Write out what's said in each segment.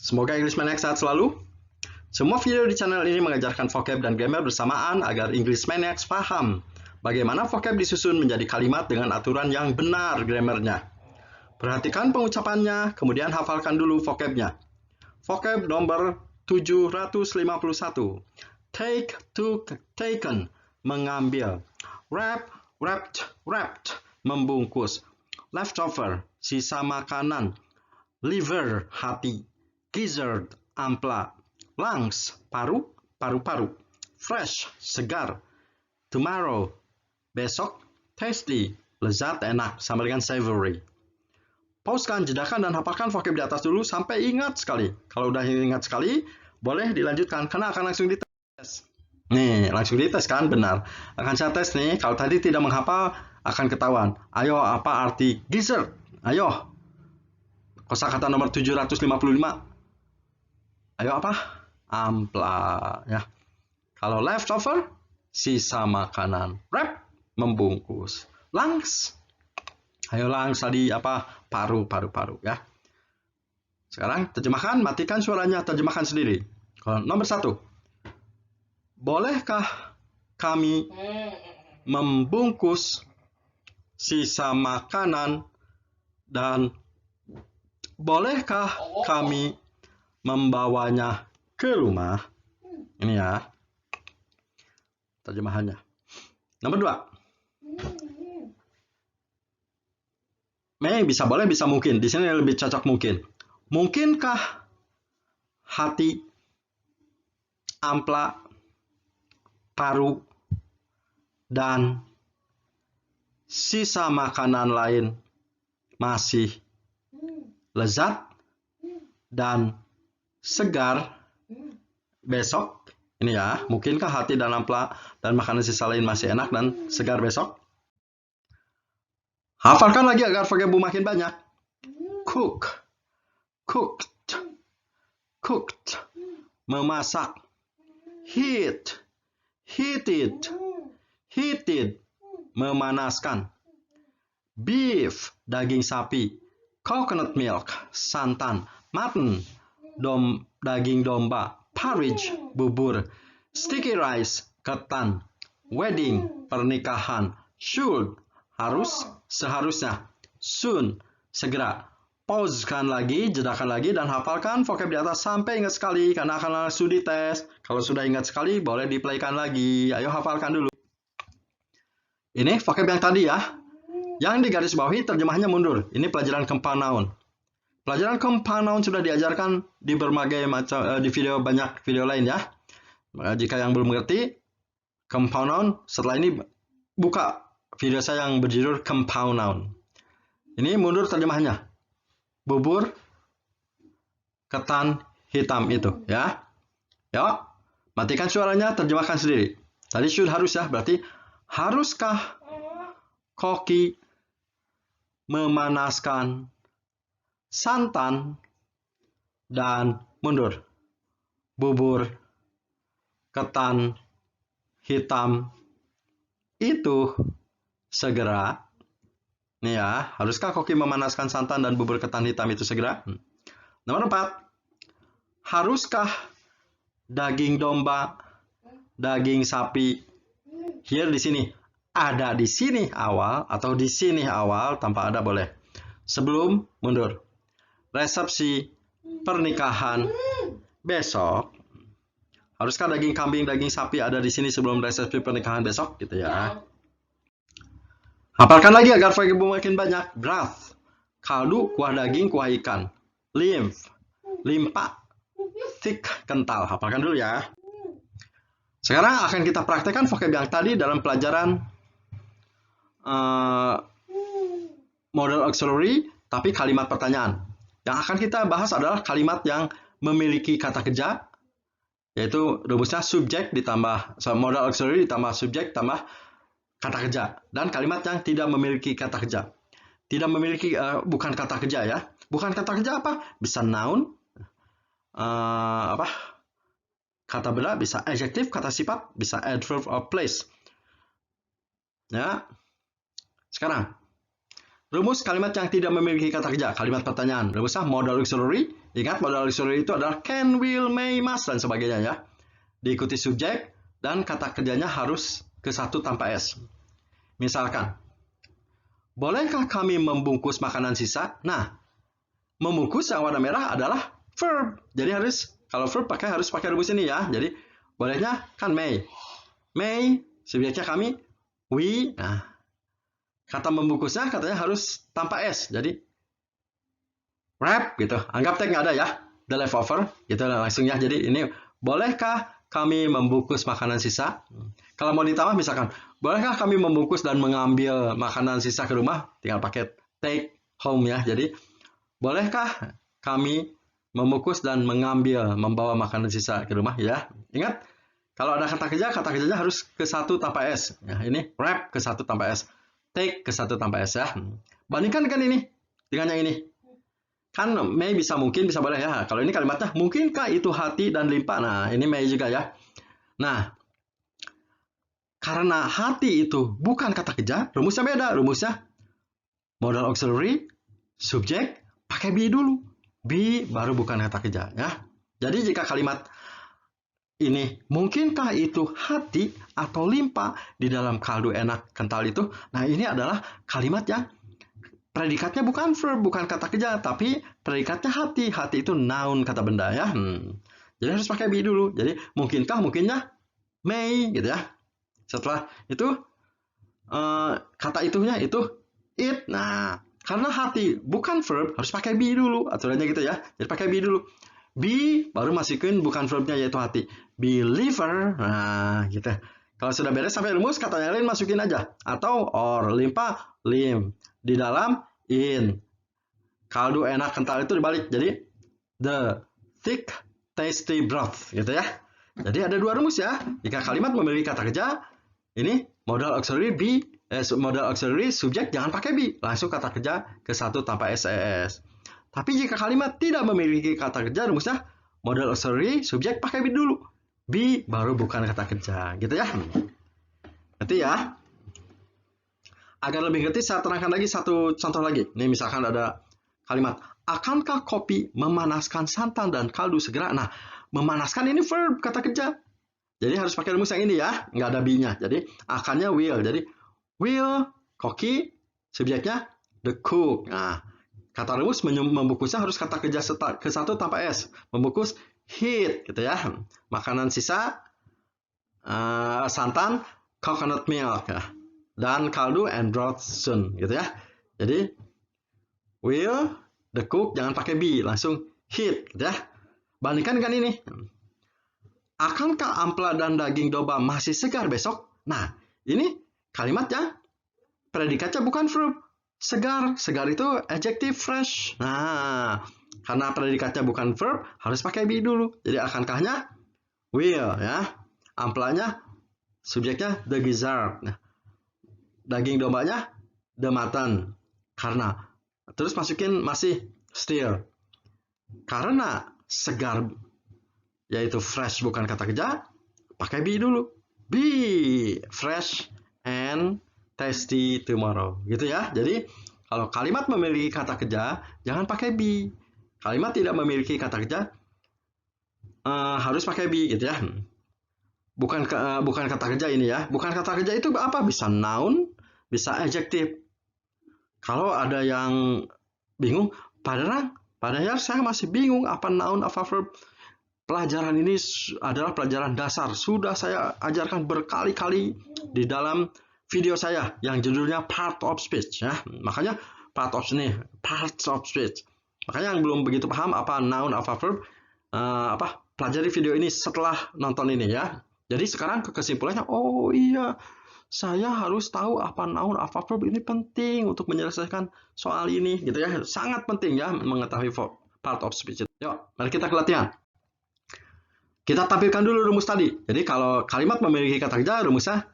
Semoga English Maniac sehat selalu. Semua video di channel ini mengajarkan vocab dan grammar bersamaan agar English Maniac paham bagaimana vocab disusun menjadi kalimat dengan aturan yang benar grammarnya. Perhatikan pengucapannya, kemudian hafalkan dulu vocabnya. Vocab nomor 751. Take, took, taken, mengambil. Wrap, wrapped, wrapped, membungkus. Leftover, sisa makanan. Liver, hati. Gizzard, ampla. Lungs, paru, paru-paru. Fresh, segar. Tomorrow, besok. Tasty, lezat, enak, sama dengan savory. Pauskan, jedakan, dan hafalkan vocab di atas dulu sampai ingat sekali. Kalau udah ingat sekali, boleh dilanjutkan karena akan langsung dites. Nih, langsung dites kan? Benar. Akan saya tes nih, kalau tadi tidak menghafal akan ketahuan. Ayo, apa arti gizzard? Ayo. Kosakata nomor 755. Ayo apa? Ampla, ya. Kalau leftover, sisa makanan. Wrap, membungkus. Lungs. Ayo lungs tadi apa? Paru, paru-paru, ya. Sekarang terjemahkan, matikan suaranya, terjemahkan sendiri. Nomor 1. Bolehkah kami membungkus sisa makanan dan bolehkah kami membawanya ke rumah? Ini ya terjemahannya. Nomor 2. Bisa boleh, bisa mungkin. Di sini lebih cocok mungkin. Mungkinkah hati, ampla, paru, dan sisa makanan lain masih lezat dan segar besok? Ini ya, mungkinkah hati dan ampla dan makanan sisa lain masih enak dan segar besok? Hafalkan lagi agar vocabmu makin banyak. Cook, cooked, cooked, memasak. Heat, heated, heated, memanaskan. Beef, daging sapi. Coconut milk, santan. Mutton, daging domba. Porridge, bubur. Sticky rice, ketan. Wedding, pernikahan. Should, harus, seharusnya. Soon, segera. Pausekan lagi, jedakan lagi, dan hafalkan vocab di atas sampai ingat sekali, karena akan langsung dites. Kalau sudah ingat sekali, boleh diplaykan lagi. Ayo hafalkan dulu. Ini vocab yang tadi ya. Yang digaris bawahi terjemahnya mundur. Ini pelajaran compound noun. Pelajaran compound noun sudah diajarkan di berbagai macam di banyak video lain ya. Jika yang belum mengerti compound noun, setelah ini buka video saya yang berjudul compound noun. Ini mundur terjemahnya. Bubur, ketan, hitam itu ya. Yuk, matikan suaranya, terjemahkan sendiri. Tadi should, harus ya, berarti haruskah koki memanaskan santan dan mundur. Bubur, ketan, hitam itu segera. Nih ya, haruskah koki memanaskan santan dan bubur ketan hitam itu segera? Nomor 4. Haruskah daging domba, daging sapi, here di sini, ada di sini awal atau di sini awal, tanpa ada boleh. Sebelum, mundur. Resepsi pernikahan besok. Haruskah daging kambing, daging sapi ada di sini sebelum resepsi pernikahan besok, gitu ya. Hafalkan lagi agar vocabmu makin banyak. Broth, kaldu, kuah daging, kuah ikan. Lymph, limpa. Thick, kental. Hafalkan dulu ya. Sekarang akan kita praktekkan vocab yang tadi dalam pelajaran model auxiliary, tapi kalimat pertanyaan. Yang akan kita bahas adalah kalimat yang memiliki kata kerja, yaitu rumusnya subjek ditambah model auxiliary ditambah subjek tambah kata kerja, dan kalimat yang tidak memiliki kata kerja. Tidak memiliki bukan kata kerja ya. Bukan kata kerja apa? Bisa noun, kata benda, bisa adjective, kata sifat, bisa adverb or place. Ya. Sekarang Rumus kalimat yang tidak memiliki kata kerja, kalimat pertanyaan. Rumusnya modal auxiliary. Ingat, modal auxiliary itu adalah can, will, may, must, dan sebagainya ya. Diikuti subjek, dan kata kerjanya harus ke satu tanpa S. Misalkan, bolehkah kami membungkus makanan sisa? Nah, membungkus yang warna merah adalah verb. Jadi kalau verb harus pakai rumus ini ya. Jadi, bolehnya kan may. May, subjeknya kami, we. Nah, kata membungkusnya katanya harus tanpa S. Jadi, wrap gitu. Anggap tag nggak ada ya. The leftover gitu langsung ya. Jadi ini, bolehkah kami membungkus makanan sisa? Kalau mau ditambah misalkan, bolehkah kami membungkus dan mengambil makanan sisa ke rumah? Tinggal pakai take home ya. Jadi, bolehkah kami membungkus dan membawa makanan sisa ke rumah ya? Ingat, kalau ada kata kerjanya harus ke satu tanpa S. Ya, ini wrap ke satu tanpa S. Take ke satu tanpa S ya. Bandingkan dengan ini dengan yang ini. Kan may bisa mungkin, bisa boleh ya. Kalau ini kalimatnya, mungkinkah itu hati dan limpa? Nah, ini may juga ya. Nah, karena hati itu bukan kata kerja, rumusnya beda. Rumusnya modal auxiliary, subjek, pakai be dulu. Be baru bukan kata kerja ya. Jadi jika kalimat ini, mungkinkah itu hati atau limpa di dalam kaldu enak kental itu? Nah, ini adalah kalimat yang predikatnya bukan verb, bukan kata kerja, tapi predikatnya hati. Hati itu noun, kata benda ya. Jadi harus pakai be dulu. Jadi mungkinkah, mungkinnya may gitu ya. Setelah itu kata itunya itu it. Nah, karena hati bukan verb, harus pakai be dulu. Aturannya gitu ya. Jadi pakai be dulu. Be baru masukin bukan verbnya yaitu hati. Believer. Nah, gitu. Kalau sudah beres sampai rumus, kata yang lain masukin aja. Atau or, limpa, lim. Di dalam, in. Kaldu enak kental itu dibalik. Jadi, the thick tasty broth. Gitu ya. Jadi ada dua rumus ya. Jika kalimat memiliki kata kerja, ini modal auxiliary be, modal auxiliary subjek jangan pakai be. Langsung kata kerja ke satu tanpa SES. Tapi jika kalimat tidak memiliki kata kerja, rumusnya modal auxiliary subjek pakai be dulu. Be baru bukan kata kerja, gitu ya. Ngerti ya? Agar lebih ngerti, saya terangkan lagi satu contoh lagi. Nih misalkan ada kalimat, akankah kopi memanaskan santan dan kaldu segera? Nah, memanaskan ini verb, kata kerja. Jadi harus pakai rumus yang ini ya, nggak ada be-nya. Jadi akannya will. Jadi will, koki, subjeknya the cook. Nah, kata rumus membungkusnya harus kata kerja ke satu tanpa S. Membungkus heat gitu ya. Makanan sisa, santan, coconut milk ya. Dan kaldu and broth soon gitu ya. Jadi will, the cook, jangan pakai be, langsung heat gitu ya. Bandingkan dengan ini. Akankah ampela dan daging domba masih segar besok? Nah, ini kalimatnya predikatnya bukan verb. Segar, segar itu adjective fresh. Nah, karena predikatnya bukan verb, harus pakai be dulu. Jadi akankahnya will ya. Ampelanya subjeknya the gizzard. Nah, daging dombanya the mutton. Karena terus masukin masih still. Karena segar yaitu fresh bukan kata kerja, pakai be dulu. Be fresh and tasty tomorrow, gitu ya. Jadi kalau kalimat memiliki kata kerja, jangan pakai be. Kalimat tidak memiliki kata kerja, harus pakai be, gitu ya. Bukan kata kerja ini ya. Bukan kata kerja itu apa? Bisa noun, bisa adjective. Kalau ada yang bingung, padahal saya masih bingung apa noun, apa verb. Pelajaran ini adalah pelajaran dasar. Sudah saya ajarkan berkali-kali di dalam video saya yang judulnya Part of Speech ya. Makanya parts of speech. Makanya yang belum begitu paham apa noun, apa verb, pelajari video ini setelah nonton ini ya. Jadi sekarang kesimpulannya, oh iya, saya harus tahu apa noun, apa verb, ini penting untuk menyelesaikan soal ini gitu ya. Sangat penting ya mengetahui part of speech. Yuk, mari kita ke latihan. Kita tampilkan dulu rumus tadi. Jadi kalau kalimat memiliki kata kerja, rumusnya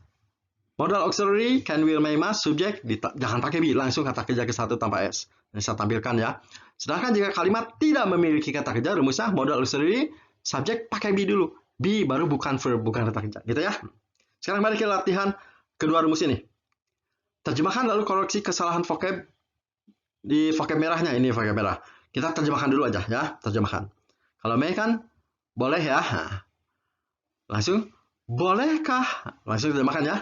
modal auxiliary, can, will, may, must, subjek, jangan pakai be, langsung kata kerja ke satu tanpa S. Ini saya tampilkan ya. Sedangkan jika kalimat tidak memiliki kata kerja, rumusnya modal auxiliary, subjek, pakai be dulu. Be baru bukan verb, bukan kata kerja. Gitu ya. Sekarang mari kita latihan kedua rumus ini. Terjemahkan lalu koreksi kesalahan vocab di vocab merahnya, ini vocab merah. Kita terjemahkan dulu aja ya, terjemahkan. Kalau may kan boleh ya. Langsung, bolehkah? Langsung terjemahkan ya.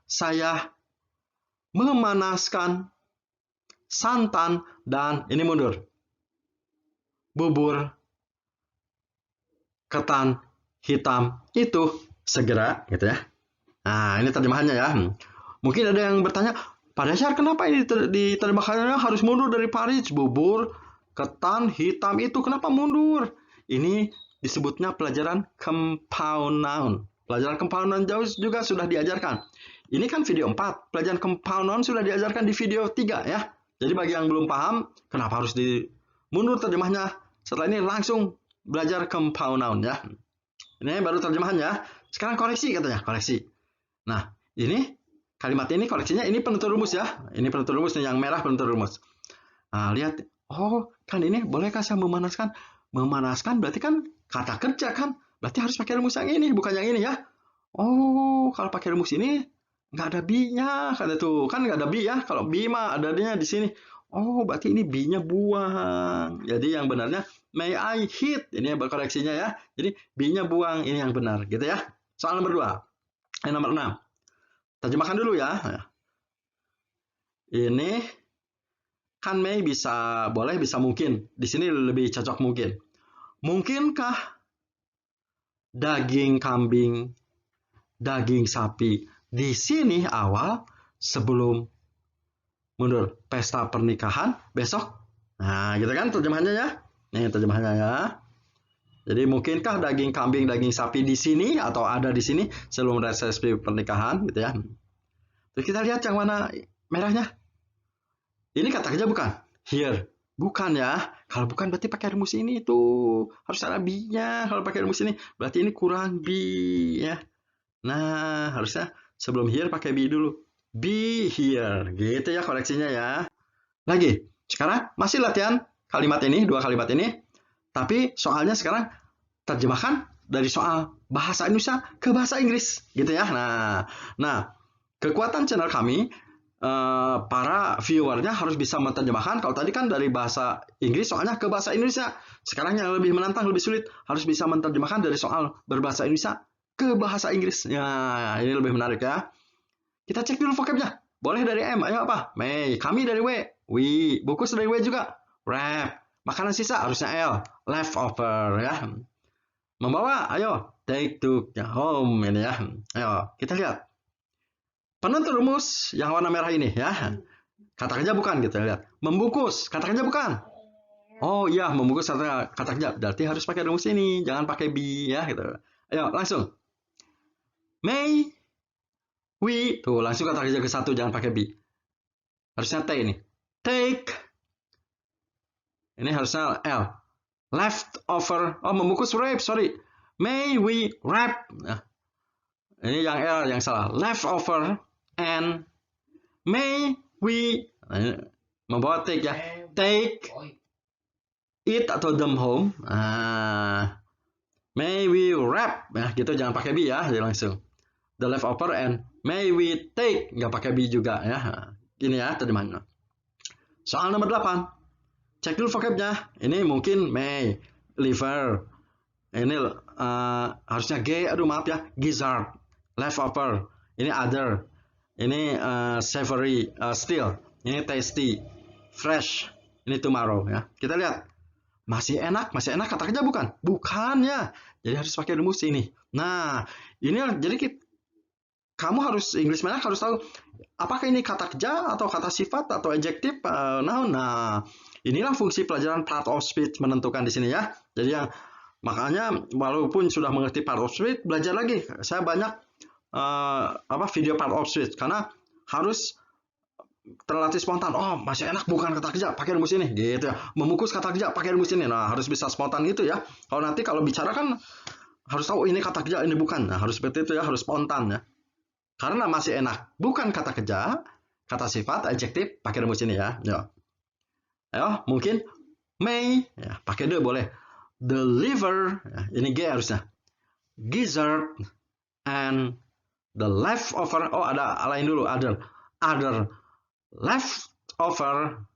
Saya memanaskan santan dan ini mundur. Bubur ketan hitam itu segera gitu ya. Nah, ini terjemahannya ya. Mungkin ada yang bertanya, Pak Dasyar kenapa ini diterjemahkannya harus mundur dari Paris? Bubur ketan hitam itu kenapa mundur? Ini disebutnya pelajaran compound noun. Pelajaran compound noun jauh juga sudah diajarkan. Ini kan video 4, pelajaran compound noun sudah diajarkan di video 3 ya. Jadi bagi yang belum paham, kenapa harus dimundur terjemahnya? Setelah ini langsung belajar compound noun ya. Ini baru terjemahannya. Sekarang koreksi katanya, koreksi. Nah, ini kalimat ini koreksinya, ini penutur rumus ya. Ini penutur rumus nih, yang merah penutur rumus. Nah, lihat. Oh, kan ini bolehkah saya memanaskan? Memanaskan berarti kan kata kerja kan? Berarti harus pakai rumus yang ini, bukan yang ini ya. Oh, kalau pakai rumus ini nggak ada B-nya. Kata tuh, kan nggak ada B ya. Kalau B mah adanya di sini. Oh, berarti ini B-nya buang. Jadi yang benarnya may I hit. Ini berkoreksinya ya. Jadi B-nya buang, ini yang benar gitu ya. Soal nomor 2. Nomor 6. Terjemahkan dulu ya. Ini kan may bisa boleh, bisa mungkin. Di sini lebih cocok mungkin. Mungkinkah daging kambing, daging sapi di sini awal sebelum mundur pesta pernikahan besok? Nah, gitu kan terjemahannya ya. Nih terjemahannya ya. Jadi mungkinkah daging kambing, daging sapi di sini atau ada di sini sebelum resepsi pernikahan gitu ya. Terus kita lihat yang mana merahnya. Ini kata kerja bukan? Here. Bukan ya. Kalau bukan berarti pakai rumus ini tuh. Harus ada B-nya. Kalau pakai rumus ini berarti ini kurang B ya. Nah, harusnya sebelum here pakai B dulu. Be here. Gitu ya koreksinya ya. Lagi. Sekarang masih latihan kalimat ini, 2 kalimat ini. Tapi soalnya sekarang terjemahkan dari soal bahasa Indonesia ke bahasa Inggris. Gitu ya. Nah, kekuatan channel kami, para viewernya harus bisa menerjemahkan. Kalau tadi kan dari bahasa Inggris soalnya ke bahasa Indonesia. Sekarang yang lebih menantang, lebih sulit, harus bisa menerjemahkan dari soal berbahasa Indonesia ke bahasa Inggris. Ya, ini lebih menarik ya. Kita cek dulu vocabnya. Boleh dari M, ayo apa? May. Kami dari W. We. Bungkus dari W juga. Wrap. Makanan sisa harusnya L. Leftover ya. Membawa, ayo. Take to home ini ya. Ayo, kita lihat. Penutur rumus yang warna merah ini ya. Kata kerja bukan gitu lihat. Membungkus, kata kerja bukan. Oh iya, membungkus kata kerja. Berarti harus pakai rumus ini, jangan pakai B ya gitu. Ayo, langsung. May we, tuh langsung kata kerja ke 1, jangan pakai B. Harusnya T ini. Take. Ini harusnya L. Leftover. Oh, membungkus wrap, sorry. May we wrap. Nah, ini yang L yang salah. Leftover and may we, membawa take ya. Take it atau them home. May we wrap. Nah, gitu jangan pakai B ya, jadi langsung. The leftover and may we take, nggak pakai B juga ya. Gini ya terjemahannya. Soal nomor 8. Cek dulu vocabnya. Ini mungkin may, liver. Ini harusnya G, aduh maaf ya. Gizzard, leftover. Ini other. Ini savory, still. Ini tasty, fresh. Ini tomorrow ya. Kita lihat. Masih enak kata kerja bukan? Bukan ya. Jadi harus pakai rumus ini. Nah, ini jadi kamu harus English Maniac harus tahu apakah ini kata kerja atau kata sifat atau adjective noun. Nah, inilah fungsi pelajaran part of speech menentukan di sini ya. Jadi yang makanya walaupun sudah mengerti part of speech, belajar lagi. Saya banyak video part of speech karena harus terlatih spontan. Oh, masih enak bukan kata kerja, pakai rumus ini gitu ya. Membungkus kata kerja pakai rumus ini. Nah, harus bisa spontan gitu ya. Kalau bicara kan harus tahu ini kata kerja, ini bukan. Nah, harus seperti itu ya, harus spontan ya. Karena masih enak bukan kata kerja, kata sifat, adjektif, pakai rumus ini ya. Ayo, mungkin may ya, pakai the boleh. Deliver, ya, ini G harusnya. Gizzard and the leftover. Oh, ada lain dulu, other leftover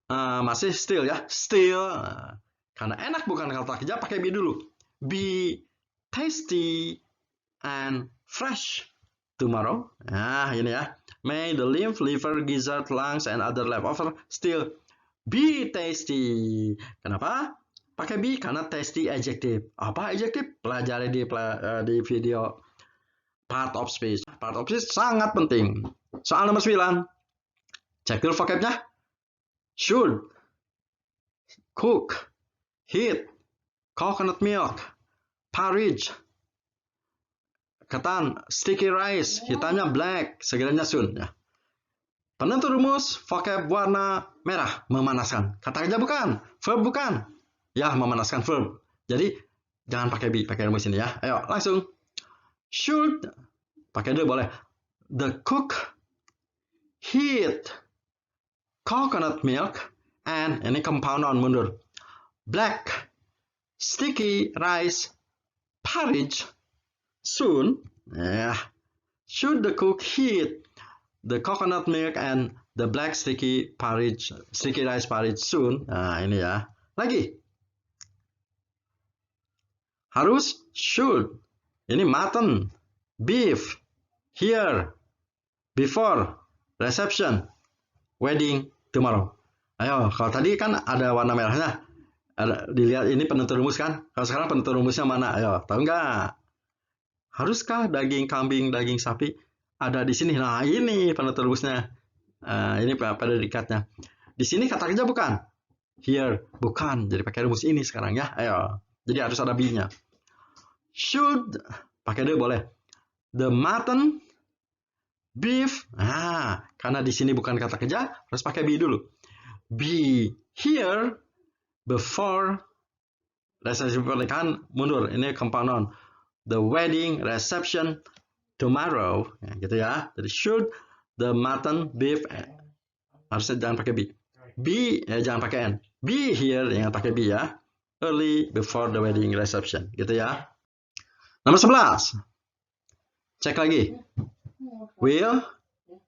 Masih still ya, still. Karena enak bukan kata kerja, pakai be dulu. Be tasty and fresh tomorrow. Nah, ini ya. May the lymph, liver, gizzard, lungs, and other leftover still be tasty. Kenapa? Pakai be karena tasty adjective. Apa adjective? Pelajari di video part of speech. Part of speech sangat penting. Soal nomor 9. Cek dulu vocabnya. Should, cook, heat, coconut milk, porridge, ketan, sticky rice, hitamnya black, segeranya soon. Ya. Penentu rumus, vocab warna merah, memanaskan. Kata kerja bukan, verb bukan. Ya, memanaskan verb. Jadi, jangan pakai be, pakai rumus ini ya. Ayo, langsung. Should, pakai dulu boleh. The cook, heat, coconut milk, and ini compound on mundur. Black, sticky rice, porridge, soon. Yeah. Should the cook heat the coconut milk and the black sticky rice porridge soon? Nah, ini ya. Lagi. Harus, should. Ini mutton, beef, here, before, reception, wedding, tomorrow. Ayo, kalau tadi kan ada warna merahnya. Dilihat ini penentu rumus kan? Kalau sekarang penentu rumusnya mana? Ayo, tahu nggak? Haruskah daging kambing, daging sapi ada di sini? Nah, ini penentu rumusnya. Ini pada dikatnya. Di sini kata kerja bukan? Here, bukan. Jadi pakai rumus ini sekarang ya. Ayo. Jadi harus ada be-nya. Should, pakai dulu boleh. The mutton, beef. Karena di sini bukan kata kerja, harus pakai be dulu. Be here before resepsi pernikahan mundur. Ini compound noun. The wedding reception tomorrow. Gitu ya. Jadi should the mutton beef harusnya jangan pakai be. Be jangan pakai n. Be here jangan pakai be ya. Early before the wedding reception. Gitu ya. Nomor 11. Cek lagi. Will,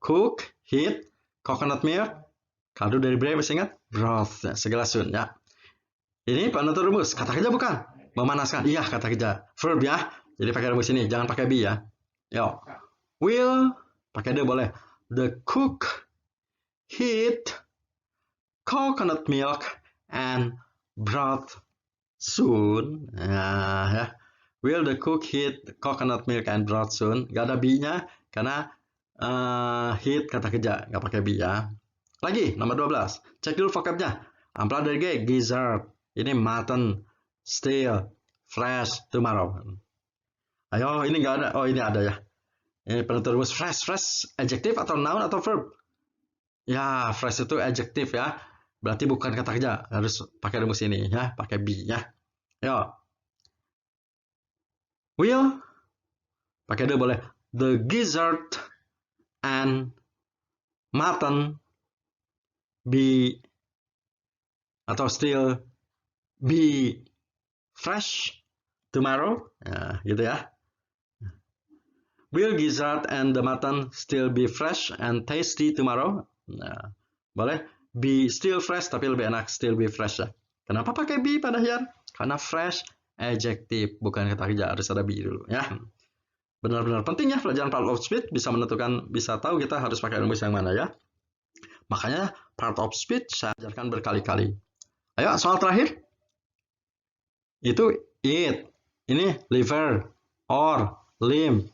cook, heat, coconut milk, kaldu dari beras, masih ingat? Broth, segala sun ya. Ini penentu rumus, kata kerja bukan? Memanaskan, iya kata kerja. Verb ya, jadi pakai rumus ini, jangan pakai be ya. Yo, will, pakai dia boleh. The cook, heat, coconut milk, and broth soon. Ya. Will the cook heat coconut milk and broth soon? Gak ada be-nya, karena heat kata kerja, gak pakai be ya. Lagi, nomor 12. Cek dulu vocabnya. Ampla dari G, gizzard. Ini mutton, still, fresh, tomorrow. Ayo, ini nggak ada. Oh, ini ada ya. Ini penentu rumus fresh. Fresh, adjective atau noun atau verb? Ya, fresh itu adjective ya. Berarti bukan kata kerja. Harus pakai rumus ini ya. Pakai be ya. Yo. Will, pakai dulu boleh. The gizzard and mutton be atau still be fresh tomorrow. Ya, gitu ya. Will gizzard and the mutton still be fresh and tasty tomorrow? Nah, boleh. Be still fresh, tapi lebih enak still be fresh ya. Kenapa pakai be pada Hian? Karena fresh adjective, bukan kata kerja. Harus ada be dulu ya. Benar-benar penting ya pelajaran part of speech, bisa menentukan, bisa tahu kita harus pakai rumus yang mana ya. Makanya part of speech saya ajarkan berkali-kali. Ayo, soal terakhir. Itu eat. Ini liver, or, limb,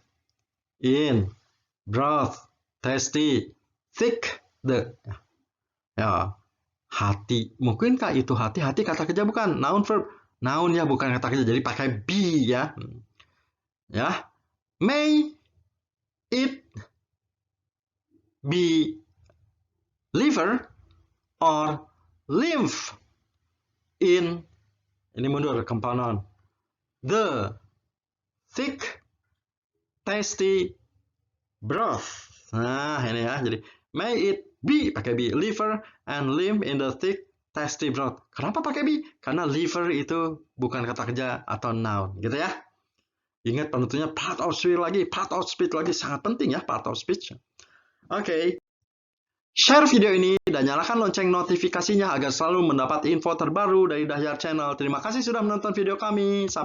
in, broth, tasty, thick, the. Ya, hati. Mungkinkah itu hati? Hati kata kerja bukan? Noun verb. Noun ya, bukan kata kerja. Jadi pakai be ya. Ya. May it be liver or lymph in, ini mundur, compound noun, the thick tasty broth. Nah, ini ya. Jadi may it be, pakai be, liver and lymph in the thick tasty broth. Kenapa pakai be? Karena liver itu bukan kata kerja atau noun, gitu ya. Ingat penentunya part of speech lagi, part of speech lagi sangat penting ya, part of speech. Oke. Share video ini dan nyalakan lonceng notifikasinya agar selalu mendapat info terbaru dari Dahyar Channel. Terima kasih sudah menonton video kami. Sampai